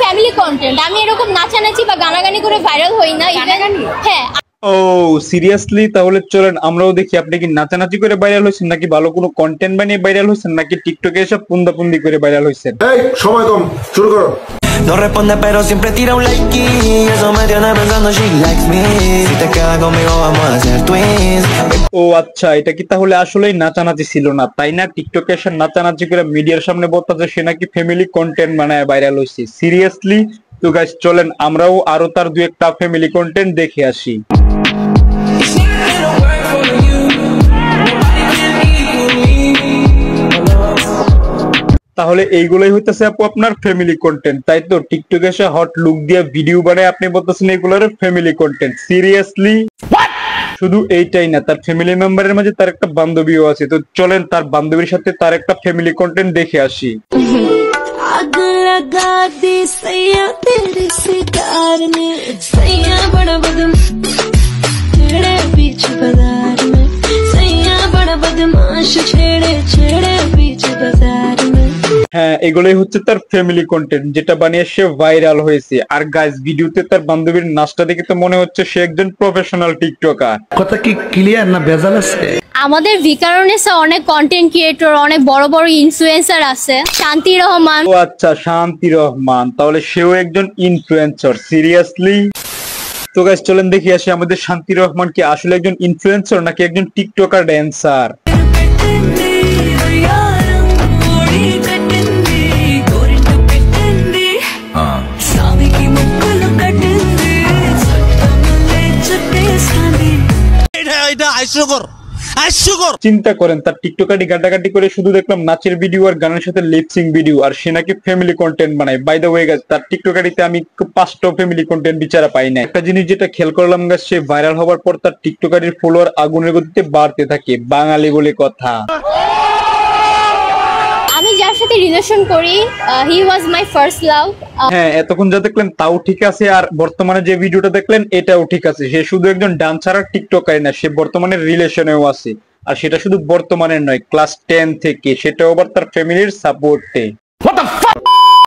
Family content. আমি এরকম নাচানাচি বা গানাগানি করে ভাইরাল হই না। হ্যাঁ। ও সিরিয়াসলি? তাহলে চলেন আমরাও দেখি আপনি কি নাচানাচি করে ভাইরাল হয়েছেন, নাকি ভালো কোনো কন্টেন্ট বানিয়ে ভাইরাল হয়েছেন, নাকি টিকটকে এসব পুন্দাপুন্দি করে ভাইরাল হয়েছেন। এই সময় কম, শুরু করো। No responde pero siempre tira un like y eso me tiene pensando she likes me. Si te quedas conmigo vamos a hacer twins. ও আচ্ছা, এটা কি তাহলে আসলেই নাচানাচি ছিল না, তাই না? টিকটকে এসে নাচানাচি করে মিডিয়ার সামনে বলতেছে সে নাকি ফ্যামিলি কন্টেন্ট বানায় ভাইরাল হয়েছে। সিরিয়াসলি? তো গাইস চলেন আমরাও আরো তার দুই একটা ফ্যামিলি কন্টেন্ট দেখে আসি। তাহলে এইগুলোই হইতেছে আপু আপনার ফ্যামিলি কন্টেন্ট, তাই তো? টিকটকে এসে হট লুক দিয়ে ভিডিও বানায় আপনি বলতেছেন এগুলোর ফ্যামিলি কন্টেন্ট। সিরিয়াসলি? শুধু এইটাই না, তার ফ্যামিলি মেম্বারের মাঝে তার একটা বান্ধবীও আছে। তো চলেন তার বান্ধবীর সাথে তার একটা ফ্যামিলি কন্টেন্ট দেখে আসি। आग लगा दी सैया तेरे सितार ने, सैया बड़ा बदमाश छेड़े बीच बाजार में, सैया बड़ा बदमाश छेड़े छेड़े बीच बाजार में। হ্যাঁ, এগুলোই হচ্ছে তার ফ্যামিলি কন্টেন্ট যেটা বানিয়ে সে ভাইরাল হয়েছে। আর গাইস ভিডিওতে তার বান্ধবীর নাচটা দেখে তো মনে হচ্ছে সে একজন প্রফেশনাল টিকটকার। কথা কি ক্লিয়ার না ভেজাল আছে? আমাদের ভিকারুনেসে অনেক কন্টেন্ট ক্রিয়েটর, অনেক বড় বড় ইনফ্লুয়েন্সার আছে। শান্তি রহমান। ও আচ্ছা, শান্তি রহমান, তাহলে সেও একজন ইনফ্লুয়েন্সার। সিরিয়াসলি? তো গাইস চলেন দেখি আসি আমাদের শান্তি রহমান কি আসলে একজন ইনফ্লুয়েন্সার নাকি একজন টিকটকার ড্যান্সার। চিন্তা করেন, তার টিকটকারি গাটাগাটি করে শুধু দেখলাম নাচের ভিডিও আর গানের সাথে লিপসিং ভিডিও, আর সে নাকি ফ্যামিলি কন্টেন্ট বানায়। বাই দ্য ওয়ে গাইস, তার টিকটকারিতে আমি 5টা ফ্যামিলি কন্টেন্ট বিচারা পাই না। একটা জিনিস যেটা খেয়াল করলাম গাইস, সে ভাইরাল হওয়ার পর তার টিকটকারির ফলোয়ার আগুনের গতিতে বাড়তে থাকে। বাঙালি বলে কথা। আমি যার সাথে রিলেশন করি হি ওয়াজ মাই ফার্স্ট লাভ। হ্যাঁ, এতক্ষণ যা দেখলেন তাও ঠিক আছে, আর বর্তমানে যে ভিডিওটা দেখলেন এটাও ঠিক আছে। সে শুধু একজন ডান্সার আর টিকটকারই না, সে বর্তমানে রিলেশনেও আছে। আর সেটা শুধু বর্তমানের নয়, ক্লাস 10 থেকে, সেটাও আবার তার ফ্যামিলির সাপোর্টে।